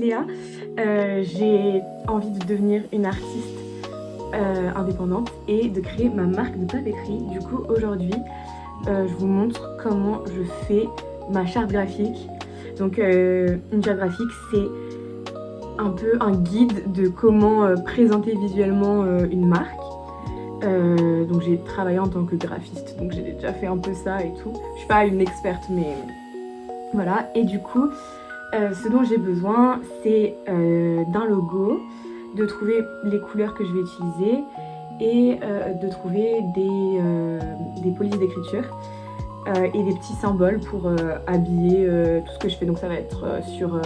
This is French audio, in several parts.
Léa. J'ai envie de devenir une artiste indépendante et de créer ma marque de papeterie. Du coup, aujourd'hui, je vous montre comment je fais ma charte graphique. Donc, une charte graphique, c'est un peu un guide de comment présenter visuellement une marque. Donc j'ai travaillé en tant que graphiste, donc j'ai déjà fait un peu ça et tout. Je suis pas une experte, mais voilà. Et du coup, ce dont j'ai besoin, c'est d'un logo, de trouver les couleurs que je vais utiliser et de trouver des polices d'écriture et des petits symboles pour habiller tout ce que je fais. Donc ça va être sur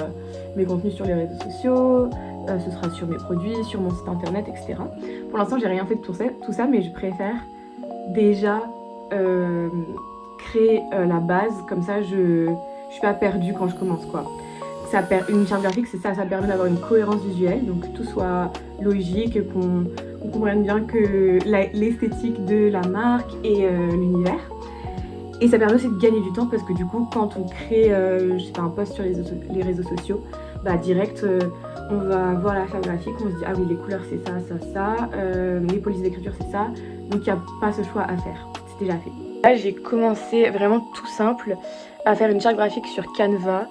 mes contenus sur les réseaux sociaux, ce sera sur mes produits, sur mon site internet, etc. Pour l'instant, j'ai rien fait de tout ça, mais je préfère déjà créer la base, comme ça je suis pas perdue quand je commence, quoi. Une charte graphique, c'est ça, ça permet d'avoir une cohérence visuelle, donc que tout soit logique, qu'on comprenne bien que l'esthétique de la marque et l'univers. Et ça permet aussi de gagner du temps parce que du coup, quand on crée je sais pas, un post sur les réseaux sociaux, bah direct, on va voir la charte graphique, on se dit ah oui, les couleurs c'est ça, ça, ça, les polices d'écriture c'est ça, donc il n'y a pas ce choix à faire, c'est déjà fait. Là, j'ai commencé vraiment tout simple à faire une charte graphique sur Canva.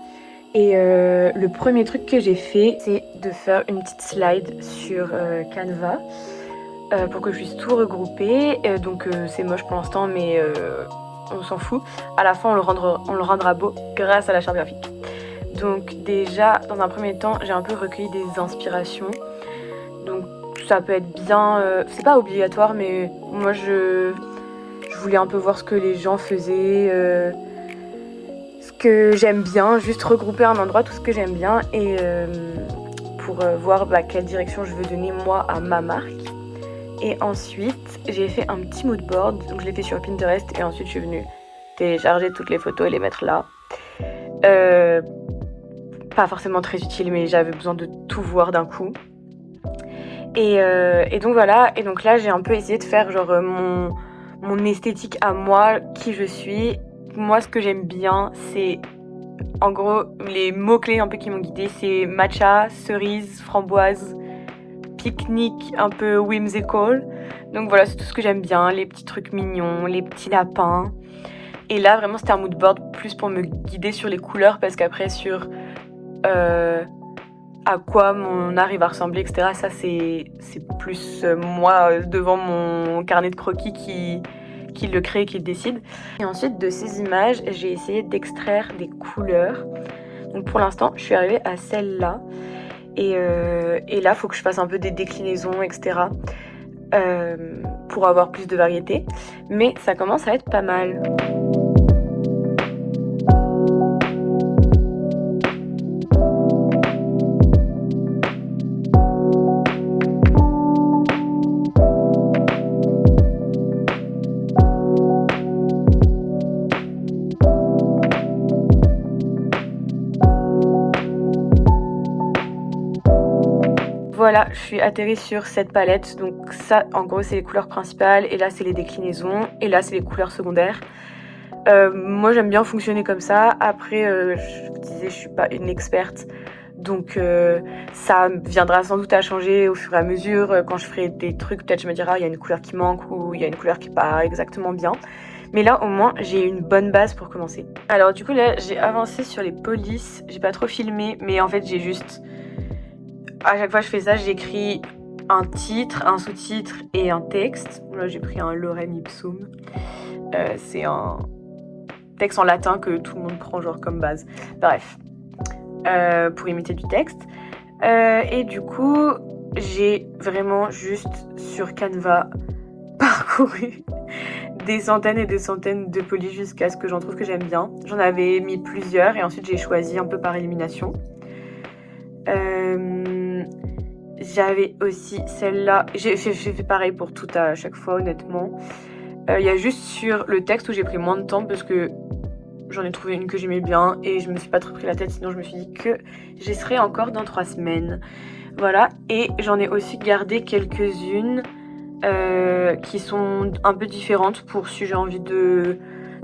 Et le premier truc que j'ai fait, c'est de faire une petite slide sur Canva pour que je puisse tout regrouper. Donc c'est moche pour l'instant, mais on s'en fout. À la fin, on le rendra beau grâce à la charte graphique. Donc déjà, dans un premier temps, j'ai un peu recueilli des inspirations. Donc ça peut être bien... c'est pas obligatoire, mais moi je voulais un peu voir ce que les gens faisaient... que j'aime bien, juste regrouper à un endroit tout ce que j'aime bien et pour voir quelle direction je veux donner moi à ma marque. Et ensuite j'ai fait un petit mood board, donc je l'ai fait sur Pinterest et ensuite je suis venue télécharger toutes les photos et les mettre là. Pas forcément très utile, mais j'avais besoin de tout voir d'un coup. Et donc voilà, et donc là j'ai un peu essayé de faire genre mon esthétique à moi, qui je suis. Moi, ce que j'aime bien, c'est en gros les mots-clés un peu qui m'ont guidée, c'est matcha, cerise, framboise, pique-nique, un peu whimsical. Donc voilà, c'est tout ce que j'aime bien, les petits trucs mignons, les petits lapins. Et là, vraiment, c'était un mood board plus pour me guider sur les couleurs, parce qu'après, sur à quoi mon art il va ressembler, etc., ça, c'est plus moi, devant mon carnet de croquis qui le crée et qui le décide. Et ensuite, de ces images, j'ai essayé d'extraire des couleurs. Donc pour l'instant, je suis arrivée à celle-là. Et là, il faut que je fasse un peu des déclinaisons, etc. Pour avoir plus de variété. Mais ça commence à être pas mal. Voilà, je suis atterrie sur cette palette, donc ça en gros c'est les couleurs principales, et là c'est les déclinaisons, et là c'est les couleurs secondaires. Moi j'aime bien fonctionner comme ça. Après je vous disais, je suis pas une experte, donc ça viendra sans doute à changer au fur et à mesure. Quand je ferai des trucs, peut-être je me dirai il y a une couleur qui manque, ou il y a une couleur qui est pas exactement bien. Mais là au moins j'ai une bonne base pour commencer. Alors du coup là j'ai avancé sur les polices, j'ai pas trop filmé, mais en fait j'ai juste... À chaque fois que je fais ça, j'écris un titre, un sous-titre et un texte. Là, j'ai pris un lorem ipsum. C'est un texte en latin que tout le monde prend genre comme base. Bref, pour imiter du texte. Et du coup, j'ai vraiment juste sur Canva parcouru des centaines et des centaines de polices jusqu'à ce que j'en trouve que j'aime bien. J'en avais mis plusieurs et ensuite j'ai choisi un peu par élimination. J'avais aussi celle-là, j'ai fait pareil pour tout à chaque fois, honnêtement. Il y a juste sur le texte où j'ai pris moins de temps parce que j'en ai trouvé une que j'aimais bien et je me suis pas trop pris la tête, sinon je me suis dit que j'y serais encore dans 3 semaines. Voilà, et j'en ai aussi gardé quelques-unes qui sont un peu différentes pour si j'ai envie de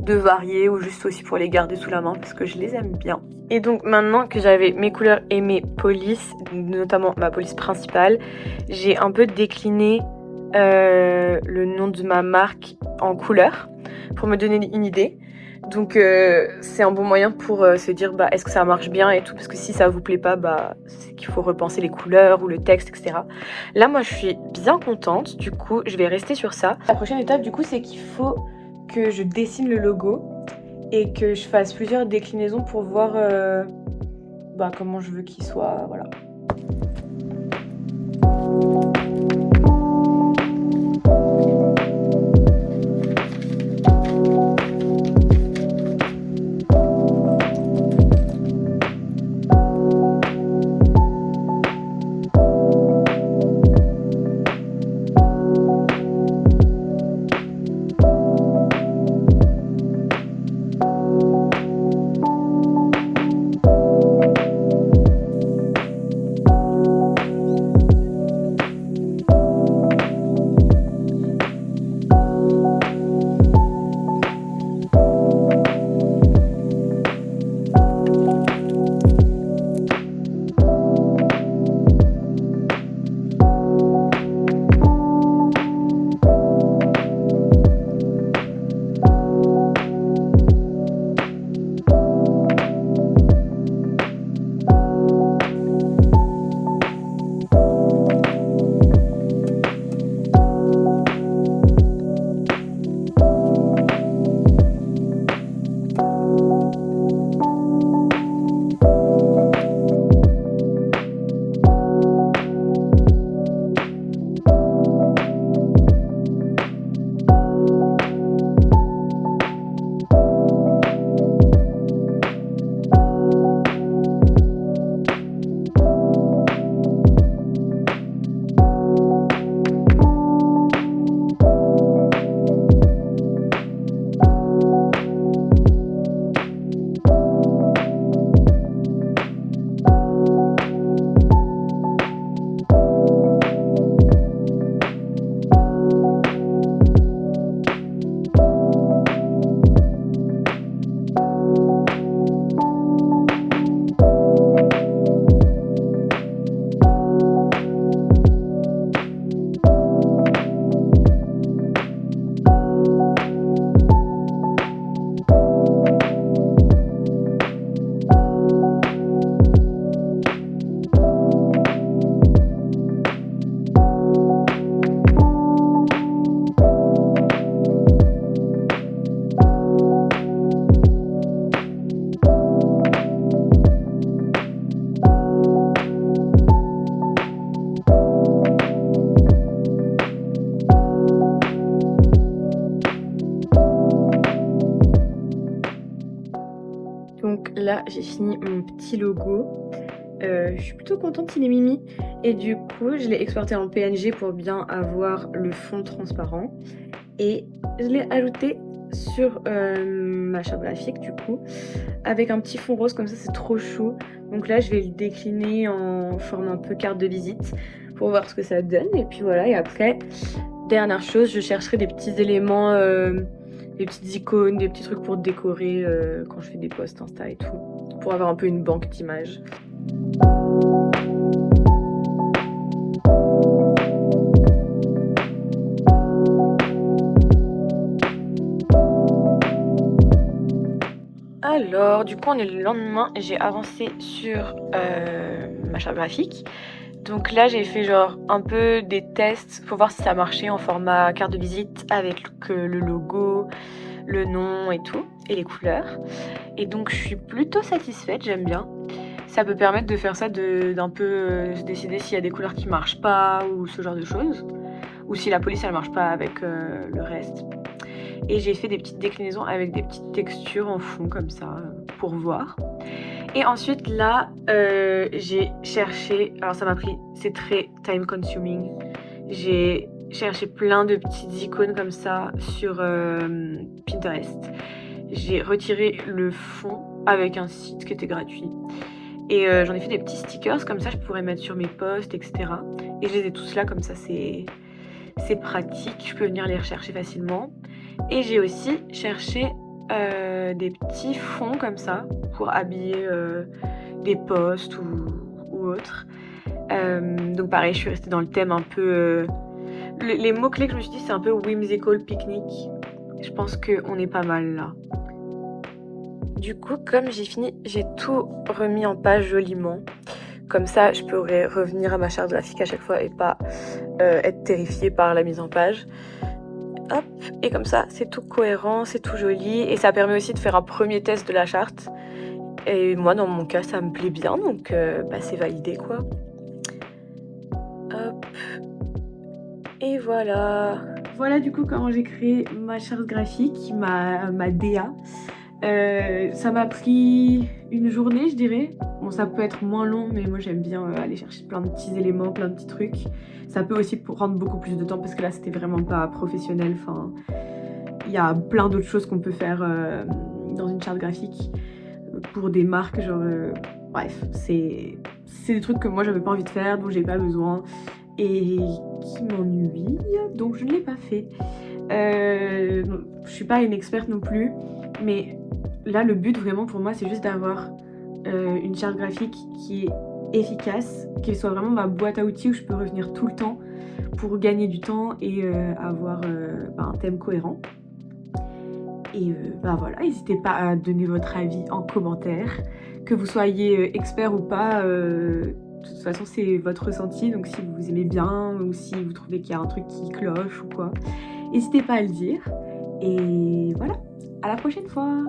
varier, ou juste aussi pour les garder sous la main parce que je les aime bien. Et donc maintenant que j'avais mes couleurs et mes polices, notamment ma police principale, j'ai un peu décliné le nom de ma marque en couleurs pour me donner une idée. Donc c'est un bon moyen pour se dire est-ce que ça marche bien et tout, parce que si ça vous plaît pas, c'est qu'il faut repenser les couleurs ou le texte, etc. Là moi je suis bien contente, du coup je vais rester sur ça. La prochaine étape du coup c'est qu'il faut que je dessine le logo et que je fasse plusieurs déclinaisons pour voir comment je veux qu'il soit, voilà. Donc là, j'ai fini mon petit logo. Je suis plutôt contente, il est mimi. Et du coup, je l'ai exporté en PNG pour bien avoir le fond transparent. Et je l'ai ajouté sur ma charte graphique, du coup, avec un petit fond rose, comme ça, c'est trop chou. Donc là, je vais le décliner en forme un peu carte de visite pour voir ce que ça donne. Et puis voilà, et après, dernière chose, je chercherai des petits éléments... des petites icônes, des petits trucs pour décorer quand je fais des posts Insta et tout, pour avoir un peu une banque d'images. Alors, du coup, on est le lendemain et j'ai avancé sur ma charte graphique. Donc là, j'ai fait genre un peu des tests pour voir si ça marchait en format carte de visite avec le logo, le nom et tout, et les couleurs. Et donc, je suis plutôt satisfaite, j'aime bien. Ça peut permettre de faire ça, d'un peu se décider s'il y a des couleurs qui marchent pas ou ce genre de choses. Ou si la police, elle marche pas avec le reste. Et j'ai fait des petites déclinaisons avec des petites textures en fond comme ça, pour voir. Et ensuite là, j'ai cherché, alors ça m'a pris, c'est très time consuming. J'ai cherché plein de petites icônes comme ça sur Pinterest. J'ai retiré le fond avec un site qui était gratuit. Et j'en ai fait des petits stickers, comme ça je pourrais mettre sur mes posts, etc. Et je les ai tous là, comme ça c'est pratique, je peux venir les rechercher facilement. Et j'ai aussi cherché des petits fonds comme ça pour habiller des posts ou autres. Donc pareil, je suis restée dans le thème un peu... les mots-clés que je me suis dit, c'est un peu whimsical picnic. Je pense qu'on est pas mal là. Du coup, comme j'ai fini, j'ai tout remis en page joliment. Comme ça, je pourrais revenir à ma charte graphique à chaque fois et pas être terrifiée par la mise en page. Hop, et comme ça, c'est tout cohérent, c'est tout joli. Et ça permet aussi de faire un premier test de la charte. Et moi, dans mon cas, ça me plaît bien, donc c'est validé, quoi. Hop. Et voilà. Voilà du coup comment j'ai créé ma charte graphique, ma DA. Ça m'a pris une journée, je dirais. Bon, ça peut être moins long, mais moi j'aime bien aller chercher plein de petits éléments, plein de petits trucs. Ça peut aussi prendre beaucoup plus de temps parce que là c'était vraiment pas professionnel. Enfin, il y a plein d'autres choses qu'on peut faire dans une charte graphique pour des marques, genre bref, c'est des trucs que moi j'avais pas envie de faire, dont j'ai pas besoin et qui m'ennuient, donc je ne l'ai pas fait. Je suis pas une experte non plus, mais là le but vraiment pour moi c'est juste d'avoir une charte graphique qui est efficace, qu'elle soit vraiment ma boîte à outils où je peux revenir tout le temps pour gagner du temps et avoir un thème cohérent. Et voilà, n'hésitez pas à donner votre avis en commentaire, que vous soyez expert ou pas, de toute façon c'est votre ressenti, donc si vous aimez bien ou si vous trouvez qu'il y a un truc qui cloche ou quoi, n'hésitez pas à le dire. Et voilà, à la prochaine fois!